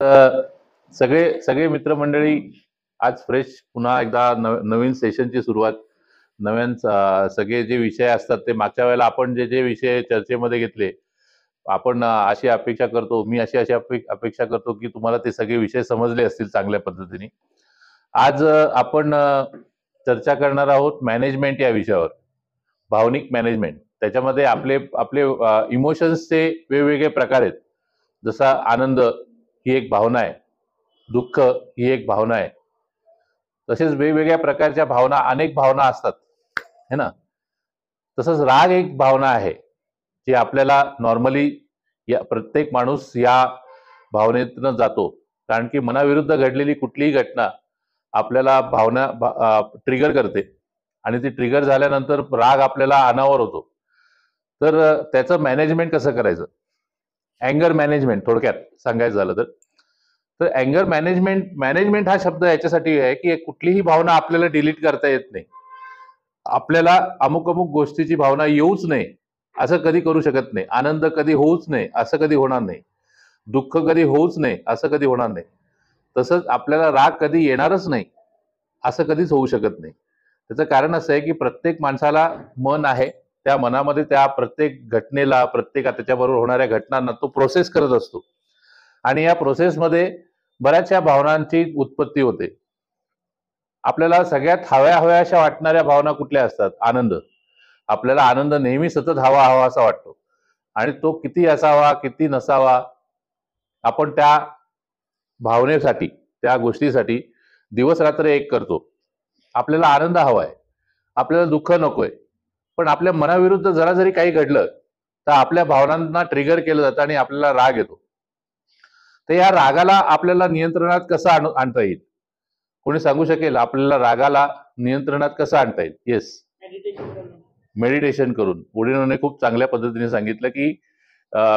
सगळे सगळे मित्रमंडळी आज फ्रेश पुन्हा एकदा नवीन सेशनची सुरुवात. नवीन सगळे जे विषय असतात ते मागच्या वेळेला आपण जे जे विषय चर्चेमध्ये घेतले, आपण अशी अपेक्षा करतो, मी अशी अपेक्षा करतो की तुम्हाला ते सगळे विषय समजले असतील चांगल्या पद्धतीने. आज आपण चर्चा करणार आहोत मॅनेजमेंट या विषयावर. भावनिक मॅनेजमेंट, त्याच्यामध्ये आपले आपले इमोशन्सचे वेगवेगळे प्रकार आहेत. जसा आनंद ही एक भावना आहे, दुःख ही एक भावना आहे, तसेच वेगवेगळ्या प्रकारच्या भावना, अनेक भावना असतात है ना. तसंच राग एक भावना आहे जी आपल्याला नॉर्मली या प्रत्येक माणूस या भावनेतून जातो, कारण की मनाविरुद्ध घडलेली कुठलीही घटना आपल्याला भावना ट्रिगर करते आणि ती ट्रिगर झाल्यानंतर राग आपल्याला अनावर होतो. तर त्याचं मॅनेजमेंट कसं करायचं, अँगर मॅनेजमेंट थोडक्यात सांगायचं झालं तर अँगर मॅनेजमेंट हा शब्द याच्यासाठी आहे की कुठलीही भावना आपल्याला डिलीट करता येत नाही. आपल्याला अमुक अमुक गोष्टीची भावना येऊच नाही असं कधी करू शकत नाही. आनंद कधी होऊच नाही असं कधी होणार नाही. दुःख कधी होऊच नाही असं कधी होणार नाही. तसंच आपल्याला राग कधी येणारच नाही असं कधीच होऊ शकत नाही. त्याचं कारण असं आहे की प्रत्येक माणसाला मन आहे, त्या मनामध्ये त्या प्रत्येक घटनेला, प्रत्येक त्याच्याबरोबर होणाऱ्या घटनांना तो प्रोसेस करत असतो आणि या प्रोसेसमध्ये बऱ्याचशा भावनांची उत्पत्ती होते. आपल्याला सगळ्यात हव्याशा वाटणाऱ्या भावना कुठल्या असतात? आनंद. आपल्याला आनंद नेहमी सतत हवा असा वाटतो आणि तो किती असावा किती नसावा, आपण त्या भावनेसाठी, त्या गोष्टीसाठी दिवस रात्र एक करतो. आपल्याला आनंद हवाय, आपल्याला दुःख नकोय, पण आपल्या मनाविरुद्ध जरा जरी काही घडलं तर आपल्या भावनांना ट्रिगर केलं जातं आणि आपल्याला राग येतो. तर या रागाला आपल्याला नियंत्रणात कसं आणता येईल? कोणी सांगू शकेल आपल्याला रागाला नियंत्रणात कसं आणता येईल? येस, मेडिटेशन करून. पुढे खूप चांगल्या पद्धतीने सांगितलं की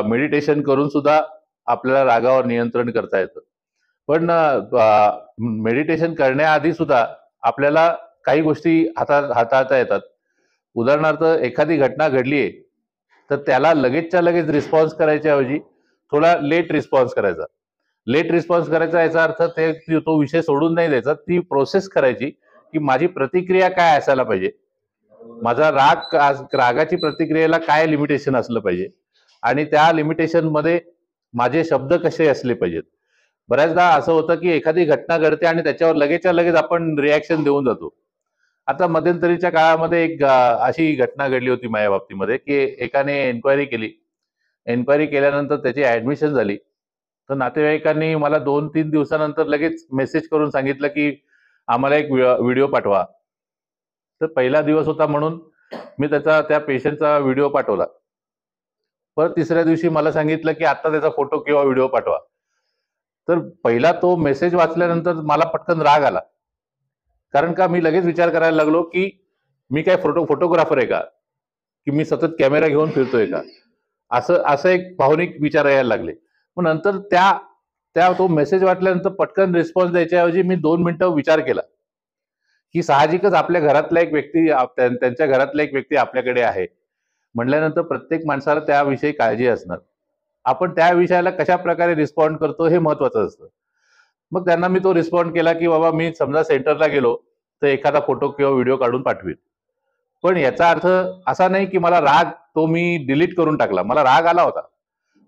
मेडिटेशन करून सुद्धा आपल्याला रागावर नियंत्रण करता येतं. पण मेडिटेशन करण्याआधी सुद्धा आपल्याला काही गोष्टी हाताळता येतात. उदाहरणार्थ एखादी घटना घडली आहे तर त्याला लगेचच्या लगेच रिस्पॉन्स करायच्याऐवजी थोडा लेट रिस्पॉन्स करायचा. लेट रिस्पॉन्स करायचा याचा अर्थ तो विषय सोडून नाही द्यायचा, ती प्रोसेस करायची की माझी प्रतिक्रिया काय असायला पाहिजे, माझा रागाची प्रतिक्रियेला काय लिमिटेशन असलं पाहिजे आणि त्या लिमिटेशन मध्ये माझे शब्द कसे असले पाहिजेत. बऱ्याचदा असं होतं की एखादी घटना घडते आणि त्याच्यावर लगेचच्या लगेच आपण रिॲक्शन देऊन जातो. आता मध्यंतरीच्या काळामध्ये एक अशी घटना घडली होती माझ्या बाबतीमध्ये की एकाने एन्क्वायरी केली. एन्क्वायरी केल्यानंतर त्याची ऍडमिशन झाली. तर नातेवाईकांनी मला 2-3 दिवसानंतर लगेच मेसेज करून सांगितलं की आम्हाला एक व्हिडिओ पाठवा. तर पहिला दिवस होता म्हणून मी त्या पेशंटचा व्हिडिओ पाठवला. परत तिसऱ्या दिवशी मला सांगितलं की आता त्याचा फोटो किंवा व्हिडिओ पाठवा. तर पहिला तो मेसेज वाचल्यानंतर मला पटकन राग आला, कारण का मी लगेच विचार करायला लागलो की मी काय फोटोग्राफर आहे का, की मी सतत कॅमेरा घेऊन फिरतोय का, असं एक भावनिक विचार यायला लागले. मग नंतर तो मेसेज वाचल्यानंतर पटकन रिस्पॉन्स द्यायच्याऐवजी मी 2 मिनिटं विचार केला की साहजिकच आपल्या घरातला एक व्यक्ती, त्यांच्या घरातला एक व्यक्ती आपल्याकडे आहे म्हटल्यानंतर प्रत्येक माणसाला त्याविषयी काळजी असणार. आपण त्या विषयाला कशा प्रकारे रिस्पॉन्ड करतो हे महत्वाचं असतं. मग त्यांना मी तो रिस्पॉन्ड केला की बाबा मी समजा सेंटरला गेलो तर एखादा फोटो किंवा व्हिडिओ काढून पाठवेल. पण याचा अर्थ असा नाही की मला राग तो मी डिलीट करून टाकला. मला राग आला होता,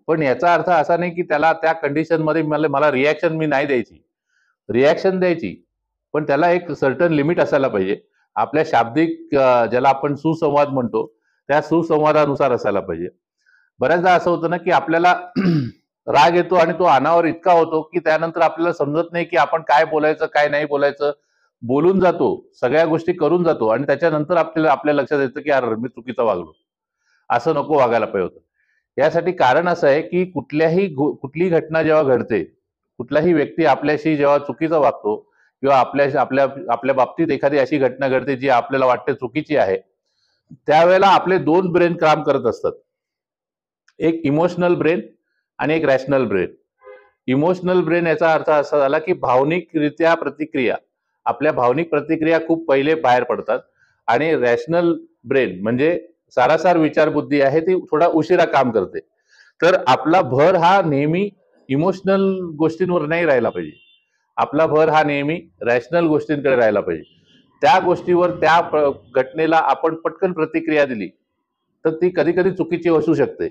पण याचा अर्थ असा नाही की त्याला त्या कंडिशन मध्ये मला रिॲक्शन मी नाही द्यायची. रिॲक्शन द्यायची, पण त्याला एक सर्टन लिमिट असायला पाहिजे. आपल्या शाब्दिक ज्याला आपण सुसंवाद म्हणतो त्या सुसंवादानुसार असायला पाहिजे. बऱ्याचदा असं होतं ना की आपल्याला राग येतो आणि तो अनावर इतका होतो की त्यानंतर आपल्याला समजत नाही की आपण काय बोलायचं काय नाही बोलायचं. बोलून जातो, सगळ्या गोष्टी करून जातो आणि त्याच्यानंतर आपल्या लक्षात येतं की यार मी चुकीचं वागलो, असं नको वागायला पाहिजे होतं. यासाठी कारण असं आहे की कुठलीही घटना जेव्हा घडते, कुठलाही व्यक्ती आपल्याशी जेव्हा चुकीचं वागतो किंवा आपल्या बाबतीत एखादी अशी घटना घडते जी आपल्याला वाटते चुकीची आहे, त्यावेळेला आपले 2 ब्रेन काम करत असतात. एक इमोशनल ब्रेन आणि एक रॅशनल ब्रेन. इमोशनल ब्रेन याचा अर्थ असा झाला की भावनिकरित्या प्रतिक्रिया, आपल्या भावनिक प्रतिक्रिया खूप पहिले बाहेर पडतात आणि रॅशनल ब्रेन म्हणजे सारासार विचार बुद्धी आहे ती थोडा उशिरा काम करते. तर आपला भर हा नेहमी इमोशनल गोष्टींवर नाही राहिला पाहिजे. आपला भर हा नेहमी रॅशनल गोष्टींकडे राहायला पाहिजे. त्या गोष्टीवर त्या घटनेला आपण पटकन प्रतिक्रिया दिली तर ती कधी कधी चुकीची असू शकते.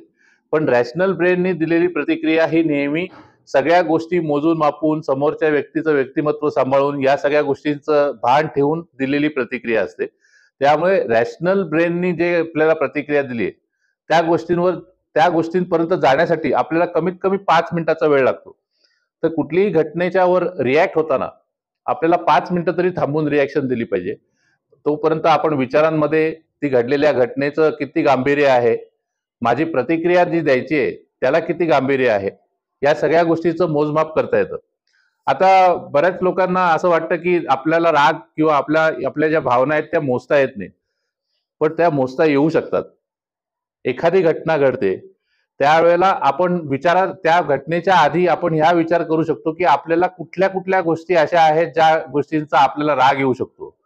पण रॅशनल ब्रेनने दिलेली प्रतिक्रिया ही नेहमी सगळ्या गोष्टी मोजून मापून समोरच्या व्यक्तीचं व्यक्तिमत्व सांभाळून या सगळ्या गोष्टींचं भान ठेवून दिलेली प्रतिक्रिया असते. त्यामुळे रॅशनल ब्रेननी जे आपल्याला प्रतिक्रिया दिली त्या गोष्टींवर त्या गोष्टींपर्यंत जाण्यासाठी आपल्याला कमीत कमी 5 मिनिटाचा वेळ लागतो. तर कुठलीही घटनेच्या वर रिॲक्ट होताना आपल्याला 5 मिनिटं तरी थांबून रिॲक्शन दिली पाहिजे. तोपर्यंत आपण विचारांमध्ये ती घडलेल्या घटनेचं किती गांभीर्य आहे, माझी प्रतिक्रिया जी द्यायची आहे त्याला किती गांभीर्य आहे, या सगळ्या गोष्टीचं मोजमाप करता येतं. आता बऱ्याच लोकांना असं वाटतं की आपल्याला राग किंवा आपल्या ज्या भावना आहेत त्या मोजता येत नाही, पण त्या मोजता येऊ शकतात. एखादी घटना घडते त्यावेळेला आपण त्या घटनेच्या आधी आपण ह्या विचार करू शकतो की आपल्याला कुठल्या कुठल्या गोष्टी अशा आहेत ज्या गोष्टींचा आपल्याला राग येऊ शकतो.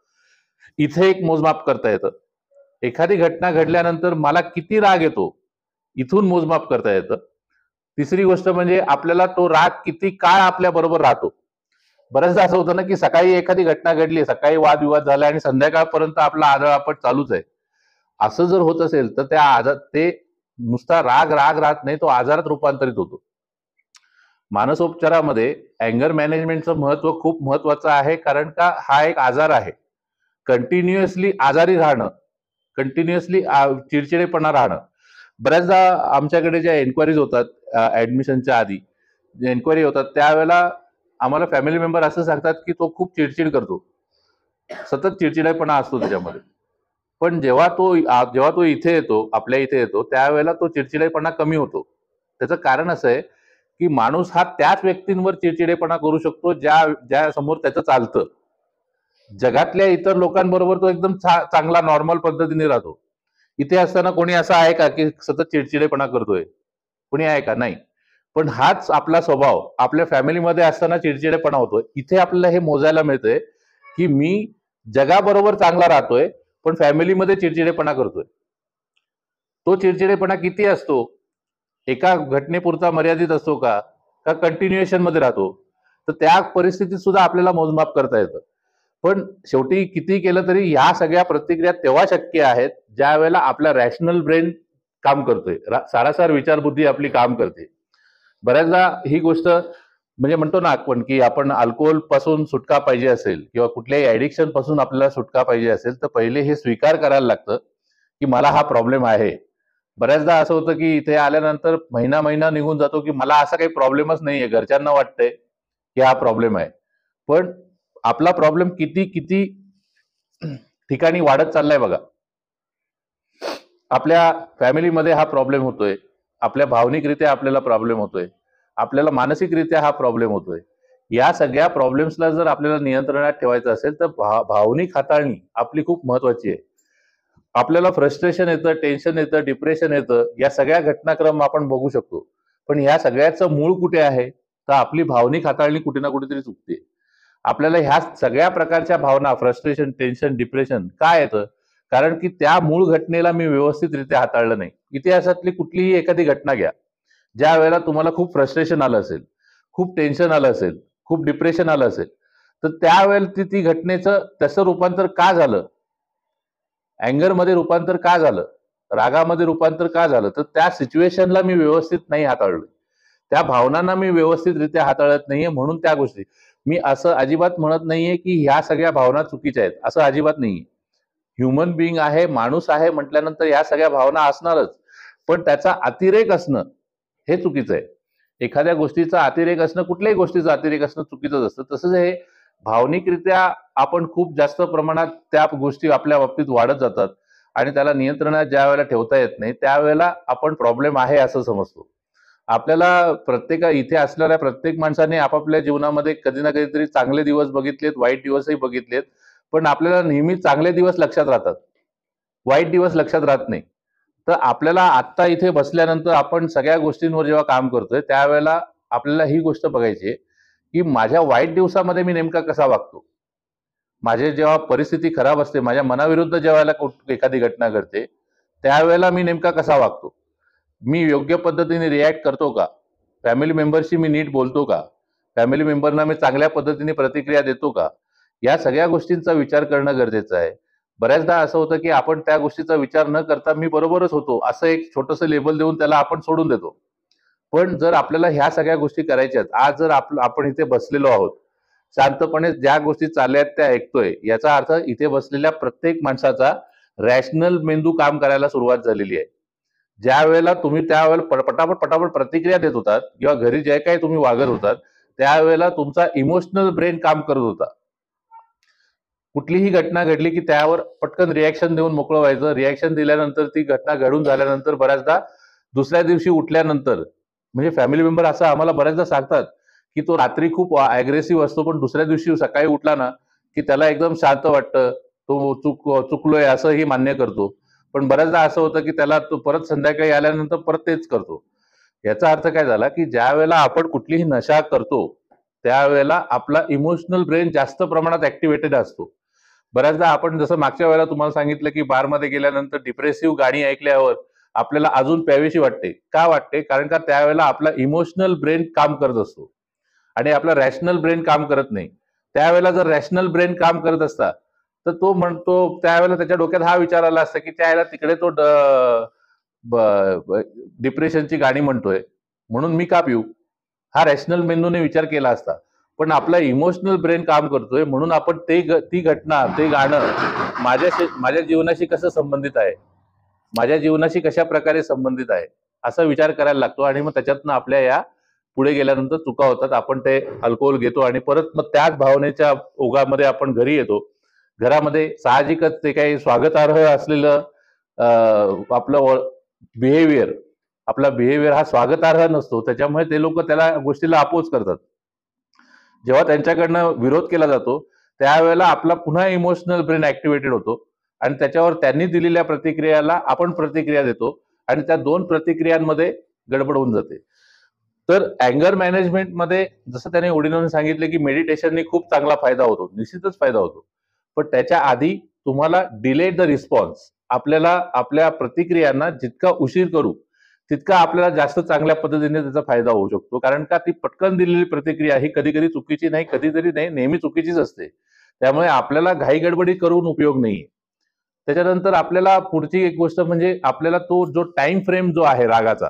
इथे एक मोजमाप करता येतं. एखादी घटना घडल्यानंतर मला किती राग येतो इथून मोजमाप करता येतं. तिसरी गोष्ट म्हणजे आपल्याला तो राग किती काळ आपल्या बरोबर राहतो. बऱ्याचदा असं होतं ना की सकाळी एखादी घटना घडली, सकाळी वादविवाद झाला आणि संध्याकाळपर्यंत आपला आदळआपट चालूच आहे. असं जर होत असेल तर ते नुसता राग राग राहत नाही, तो आजारात रूपांतरित होतो. मानसोपचारामध्ये अँगर मॅनेजमेंटचं महत्व खूप महत्वाचं आहे, कारण का हा एक आजार आहे. कंटिन्युअसली आजारी राहणं, कंटिन्युअसली चिडचिडेपणा राहणं. बऱ्याचदा आमच्याकडे ज्या एन्क्वायरीज होतात ऍडमिशनच्या आधी, जे एन्क्वायरी होतात त्यावेळेला आम्हाला फॅमिली मेंबर असं सांगतात की तो खूप चिडचिड करतो, सतत चिडचिडेपणा असतो त्याच्यामध्ये. पण जेव्हा तो इथे येतो, आपल्या इथे येतो, त्यावेळेला तो चिडचिडेपणा कमी होतो. त्याचं कारण असं आहे की माणूस हा त्याच व्यक्तींवर चिडचिडेपणा करू शकतो ज्या समोर त्याचं चालतं. जगातल्या इतर लोकांबरोबर तो एकदम चांगला नॉर्मल पद्धतीने राहतो. इथे असताना कोणी असं आहे का की सतत चिडचिडेपणा करतोय? कोणी आहे का? नाही. पण हाच आपला स्वभाव आपल्या फॅमिलीमध्ये असताना चिडचिडेपणा होतोय. इथे आपल्याला हे मोजायला मिळतंय की मी जगाबरोबर चांगला राहतोय पण फॅमिलीमध्ये चिडचिडेपणा करतोय. तो चिडचिडेपणा किती असतो? एका घटनेपुरता मर्यादित असतो का कंटिन्युएशन मध्ये राहतो? तर त्या परिस्थितीत सुद्धा आपल्याला मोजमाप करता येतं. पण शेवटी किती केलं तरी ह्या सगळ्या प्रतिक्रिया तेव्हा शक्य आहेत ज्या वेळेला आपला रॅशनल ब्रेन काम करतोय, सारासार विचारबुद्धी आपली काम करते. बऱ्याचदा ही गोष्ट म्हणजे म्हणतो ना आपण की आपण अल्कोहोल पासून सुटका पाहिजे असेल किंवा कुठल्याही ऍडिक्शन पासून आपल्याला सुटका पाहिजे असेल तर पहिले हे स्वीकार करायला लागतं की मला हा प्रॉब्लेम आहे. बऱ्याचदा असं होतं की इथे आल्यानंतर महिना महिना निघून जातो की मला असा काही प्रॉब्लेमच नाहीये, घरच्यांना वाटतंय की हा प्रॉब्लेम आहे. पण आपला प्रॉब्लेम किती किती ठिकाणी वाढत चाललाय बघा. आपल्या फॅमिलीमध्ये हा प्रॉब्लेम होतोय, आपल्या भावनिकरित्या आपल्याला प्रॉब्लेम होतोय, आपल्याला मानसिकरित्या हा प्रॉब्लेम होतोय. या सगळ्या प्रॉब्लेम्सला जर आपल्याला नियंत्रणात ठेवायचं असेल तर भावनिक हाताळणी आपली खूप महत्वाची आहे. आपल्याला फ्रस्ट्रेशन येतं, टेन्शन येतं, डिप्रेशन येतं, या सगळ्या घटनाक्रम आपण बघू शकतो. पण या सगळ्याचं मूळ कुठे आहे? तर आपली भावनिक हाताळणी कुठे ना कुठेतरी चुकते. आपल्याला ह्या सगळ्या प्रकारच्या भावना, फ्रस्ट्रेशन, टेन्शन, डिप्रेशन काय येतं? कारण की त्या मूळ घटनेला मी व्यवस्थितरित्या हाताळलं नाही. इतिहासातली कुठलीही एखादी घटना घ्या, ज्या वेळेला तुम्हाला खूप फ्रस्ट्रेशन आलं असेल, खूप टेन्शन आलं असेल, खूप डिप्रेशन आलं असेल, तर त्यावेळेला ती घटनेचं तसं रूपांतर का झालं? अँगरमध्ये रूपांतर का झालं? रागामध्ये रूपांतर का झालं? तर त्या सिच्युएशनला मी व्यवस्थित नाही हाताळलं, त्या भावनांना मी व्यवस्थितरित्या हाताळत नाहीये. म्हणून त्या गोष्टी मी असं अजिबात म्हणत नाहीये की ह्या सगळ्या भावना चुकीच्या आहेत, असं अजिबात नाहीये. ह्युमन बिईंग आहे, माणूस आहे म्हटल्यानंतर या सगळ्या भावना असणारच. पण त्याचा अतिरेक असणं हे चुकीचं आहे. एखाद्या गोष्टीचा अतिरेक असणं, कुठल्याही गोष्टीचा अतिरेक असणं चुकीचंच असतं. तसंच हे भावनिकरित्या आपण खूप जास्त प्रमाणात त्या गोष्टी आपल्या बाबतीत वाढत जातात आणि त्याला नियंत्रणात ज्या वेळेला ठेवता येत नाही त्यावेळेला आपण प्रॉब्लेम आहे असं समजतो. आपल्याला इथे असलेल्या प्रत्येक माणसाने आपापल्या जीवनामध्ये कधी ना कधीतरी चांगले दिवस बघितलेत, वाईट दिवसही बघितलेत. पण आपल्याला नेहमी चांगले दिवस लक्षात राहतात, वाईट दिवस लक्षात राहत नाही. तर आपल्याला आत्ता इथे बसल्यानंतर आपण सगळ्या गोष्टींवर जेव्हा काम करतोय त्यावेळेला आपल्याला ही गोष्ट बघायची आहे की माझ्या वाईट दिवसामध्ये मी नेमका कसा वागतो. माझे जेव्हा परिस्थिती खराब असते, माझ्या मनाविरुद्ध जेव्हा एखादी घटना घडते, त्यावेळेला मी नेमका कसा वागतो, मी योग्य पद्धतीने रिॲक्ट करतो का? फॅमिली मेंबरशी मी नीट बोलतो का, फॅमिली मेंबरना मी चांगल्या पद्धतीने प्रतिक्रिया देतो का, या सगळ्या गोष्टींचा विचार करणं गरजेचं आहे. बऱ्याचदा असं होतं की आपण त्या गोष्टीचा विचार न करता मी बरोबरच होतो असं एक छोटंसं लेबल देऊन त्याला आपण सोडून देतो. पण जर आपल्याला ह्या सगळ्या गोष्टी करायच्यात, आज जर आपण इथे बसलेलो आहोत, शांतपणे ज्या गोष्टी चालल्या आहेत त्या ऐकतोय, याचा अर्थ इथे बसलेल्या प्रत्येक माणसाचा रॅशनल मेंदू काम करायला सुरुवात झालेली आहे. ज्या वेळेला तुम्ही त्यावेळेला पटापट पटापट प्रतिक्रिया देत होतात किंवा घरी जे काही तुम्ही वागत होतात, त्यावेळेला तुमचा इमोशनल ब्रेन काम करत होता. कुठलीही घटना घडली की त्यावर पटकन रिॲक्शन देऊन मोकळं व्हायचं. रिॲक्शन दिल्यानंतर ती घटना घडून झाल्यानंतर बऱ्याचदा दुसऱ्या दिवशी उठल्यानंतर, म्हणजे फॅमिली मेंबर असं आम्हाला बऱ्याचदा सांगतात की तो रात्री खूप अग्रेसिव्ह असतो, पण दुसऱ्या दिवशी सकाळी उठला ना की त्याला एकदम शांत वाटतं, तो चुकलोय असंही मान्य करतो. पण बऱ्याचदा असं होतं की त्याला तो परत संध्याकाळी आल्यानंतर परत तेच करतो. याचा अर्थ काय झाला की ज्या वेळेला आपण कुठलीही नशा करतो त्यावेळेला आपला इमोशनल ब्रेन जास्त प्रमाणात ऍक्टिव्हेटेड असतो. बऱ्याचदा आपण जसं मागच्या वेळेला तुम्हाला सांगितलं की बारमध्ये गेल्यानंतर डिप्रेसिव्ह गाणी ऐकल्यावर आपल्याला अजून प्यावीशी वाटते. का वाटते? कारण का त्यावेळेला आपला इमोशनल ब्रेन काम करत असतो आणि आपला रॅशनल ब्रेन काम करत नाही. त्यावेळेला जर रॅशनल ब्रेन काम करत असता तर तो म्हणतो, त्यावेळेला त्याच्या डोक्यात हा विचार आला असता की त्यावेळेला तिकडे तो डिप्रेशनची गाणी म्हणतोय म्हणून मी का पिऊ, हा रॅशनल मेंदूने विचार केला असता. पण आपला इमोशनल ब्रेन काम करतोय म्हणून आपण ती घटना, ते गाणं माझ्या जीवनाशी कसं संबंधित आहे, माझ्या जीवनाशी कशा प्रकारे संबंधित आहे असा विचार करायला लागतो. आणि मग त्याच्यातनं आपल्या या पुढे गेल्यानंतर चुका होतात. आपण ते अल्कोहोल घेतो आणि परत मग त्याच भावनेच्या ओघामध्ये आपण घरी येतो. घरामध्ये साहजिकच ते काही स्वागतार्ह असलेलं आपलं बिहेवियर, आपला बिहेवियर हा स्वागतार्ह नसतो. त्याच्यामुळे ते लोक त्याला गोष्टीला अपोज करतात. जेव्हा त्यांच्याकडनं विरोध केला जातो त्यावेळेला आपला पुन्हा इमोशनल ब्रेन ऍक्टिव्हेटेड होतो आणि त्याच्यावर त्यांनी दिलेल्या प्रतिक्रियाला आपण प्रतिक्रिया देतो आणि त्या दोन प्रतिक्रियांमध्ये गडबड होऊन जाते. तर अँगर मॅनेजमेंटमध्ये जसं त्याने ओडिनोने सांगितलं की मेडिटेशनने खूप चांगला फायदा होतो, निश्चितच फायदा होतो. पण त्याच्या आधी तुम्हाला डिले द रिस्पॉन्स, आपल्याला आपल्या प्रतिक्रियांना जितका उशीर करू तितका आपल्याला जास्त चांगल्या पद्धतीने त्याचा फायदा होऊ शकतो. कारण का ती पटकन दिलेली प्रतिक्रिया ही कधी कधी चुकीची नाही, कधीतरी नाही, नेहमी चुकीचीच असते. त्यामुळे आपल्याला घाई गडबडी करून उपयोग नाहीये. त्याच्यानंतर आपल्याला पुढची एक गोष्ट म्हणजे आपल्याला तो जो टाइम फ्रेम जो आहे रागाचा,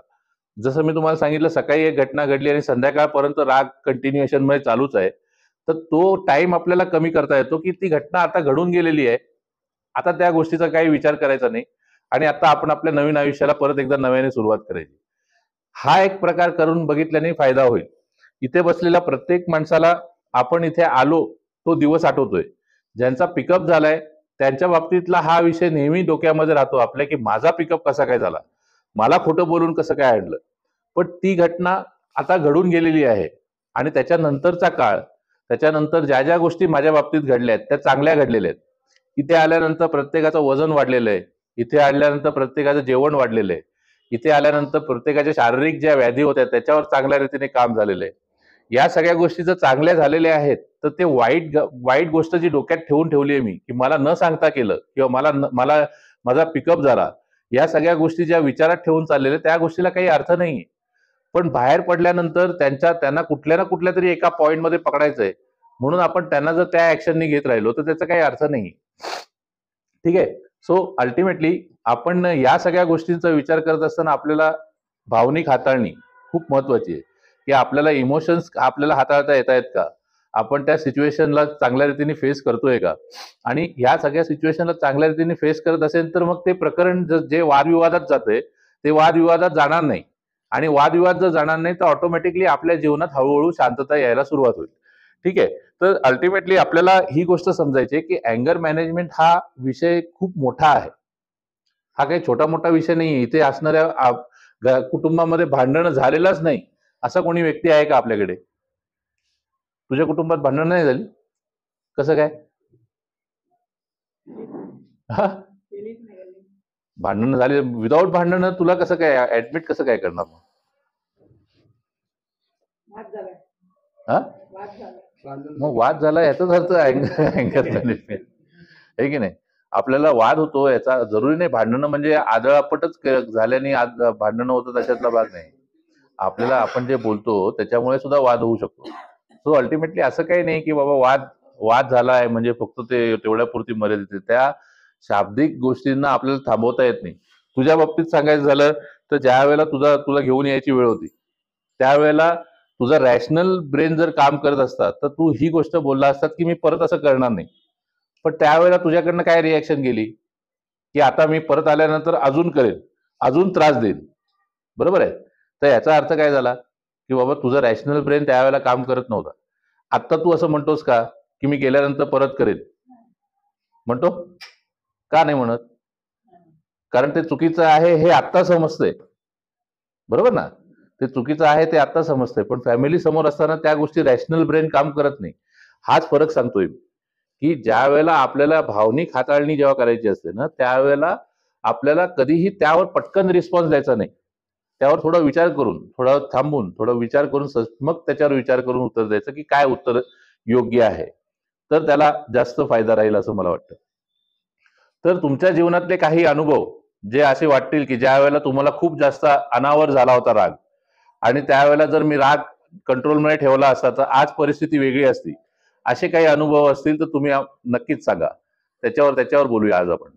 जसं मी तुम्हाला सांगितलं सकाळी एक घटना घडली आणि संध्याकाळपर्यंत राग कंटिन्युएशन मध्ये चालूच आहे, तर तो टाइम आपल्याला कमी करता येतो की ती घटना आता घडून गेलेली आहे, आता त्या गोष्टीचा काही विचार करायचा नाही आणि आता आपण आपल्या नवीन आयुष्याला परत एकदा नव्याने सुरुवात करायची. हा एक प्रकार करून बघितल्याने फायदा होईल. इथे बसलेल्या प्रत्येक माणसाला आपण इथे आलो तो दिवस आठवतोय. ज्यांचा पिकअप झालाय त्यांच्या बाबतीतला हा विषय नेहमी डोक्यामध्ये राहतो आपल्या की माझा पिकअप कसा काय झाला, मला खोटं बोलून कसं काय आणलं. पण ती घटना आता घडून गेलेली आहे आणि त्याच्यानंतरचा काळ, त्याच्यानंतर ज्या ज्या गोष्टी माझ्या बाबतीत घडल्या आहेत त्या चांगल्या घडलेल्या आहेत. इथे आल्यानंतर प्रत्येकाचं वजन वाढलेलं आहे, इथे आल्यानंतर प्रत्येकाचं जेवण वाढलेलं आहे, इथे आल्यानंतर प्रत्येकाच्या शारीरिक ज्या व्याधी होत्या त्याच्यावर चांगल्या रीतीने काम झालेलं आहे. या सगळ्या गोष्टी जर चांगल्या झालेल्या आहेत तर ते वाईट गोष्ट जी डोक्यात ठेवली आहे मी की मला न सांगता केलं किंवा मला माझा पिकअप झाला, या सगळ्या गोष्टी ज्या विचारात ठेवून चाललेल्या त्या गोष्टीला काही अर्थ नाहीये. पण बाहेर पडल्यानंतर त्यांना कुठल्या ना कुठल्या तरी एका पॉइंटमध्ये पकडायचंय, म्हणून आपण त्यांना जर त्या ऍक्शननी घेत राहिलो तर त्याचा काही अर्थ नाही. ठीक आहे. सो अल्टिमेटली आपण या सगळ्या गोष्टींचा विचार करत असताना आपल्याला भावनिक हाताळणी खूप महत्वाची आहे की आपल्याला इमोशन्स आपल्याला हाताळता येत आहेत का, आपण त्या सिच्युएशनला चांगल्या रीतीने फेस करतोय का. आणि ह्या सगळ्या सिच्युएशनला चांगल्या रीतीने फेस करत असेल तर मग ते प्रकरण जे वादविवादात जाते ते वादविवादात जाणार नाही. आणि वादविवाद जर जाणार नाही तर ऑटोमॅटिकली आपल्या जीवनात हळूहळू शांतता यायला सुरुवात होईल. ठीक आहे. तर अल्टिमेटली आपल्याला ही गोष्ट समजायची आहे की अँगर मॅनेजमेंट हा विषय खूप मोठा आहे. हा काही छोटा मोठा विषय नाही. इथे असणाऱ्या कुटुंबामध्ये भांडण झालेलंच नाही असा कोणी व्यक्ती आहे का आपल्याकडे? तुझ्या कुटुंबात भांडण नाही झाली? कसं काय? हा, भांडण झाले विदाऊट भांडण तुला कसं काय ऍडमिट कसं काय करणार मग? हा, मग वाद झाला याचाच अर्थ अँगर मॅनेजमेंट आहे की नाही. आपल्याला वाद होतो याचा जरुरी नाही भांडणं म्हणजे आदळापटच झाल्याने भांडणं होतं त्याच्यातला भाग नाही. आपल्याला आपण जे बोलतो त्याच्यामुळे सुद्धा वाद होऊ शकतो. सो अल्टिमेटली असं काही नाही की बाबा वाद वाद झाला आहे म्हणजे फक्त ते तेवढ्यापुरती मर्यादित आहे. त्या शाब्दिक गोष्टींना आपल्याला थांबवता येत नाही. तुझ्या बाबतीत सांगायचं झालं तर ज्या वेळेला तुला घेऊन यायची वेळ होती त्यावेळेला तुझा रॅशनल ब्रेन जर काम करत असता तर तू ही गोष्ट बोलला असतात की मी परत असं करणार नाही. पण त्यावेळेला तुझ्याकडनं काय रिॲक्शन गेली की आता मी परत आल्यानंतर अजून करेन, अजून त्रास देईन. बरोबर आहे. तर याचा अर्थ काय झाला की बाबा तुझं रॅशनल ब्रेन त्यावेळेला काम करत नव्हता. आता तू असं म्हणतोस का की मी गेल्यानंतर परत करेन? म्हणतो का नाही म्हणत? कारण ते चुकीचं आहे हे आत्ता समजतंय. बरोबर ना? ते चुकीचं आहे ते आत्ता समजतंय. पण फॅमिली समोर असताना त्या गोष्टी रॅशनल ब्रेन काम करत नाही. हाच फरक सांगतोय मी, की ज्यावेळेला आपल्याला भावनिक हाताळणी जेव्हा करायची असते ना, त्यावेळेला आपल्याला कधीही त्यावर पटकन रिस्पॉन्स द्यायचा नाही. त्यावर थोडा विचार करून, थोडा थांबून, थोडा विचार करून मग त्याच्यावर विचार करून उत्तर द्यायचं, की काय उत्तर योग्य आहे. तर त्याला जास्त फायदा राहील असं मला वाटतं. तर तुमच्या जीवनातले काही अनुभव जे असे वाटतील की ज्या वेळेला तुम्हाला खूप जास्त अनावर झाला होता राग आणि त्यावेळेला जर मी राग कंट्रोलमध्ये ठेवला असता तर आज परिस्थिती वेगळी असती, असे काही अनुभव असतील तर तुम्ही नक्कीच सांगा. त्याच्यावर बोलूया आज आपण.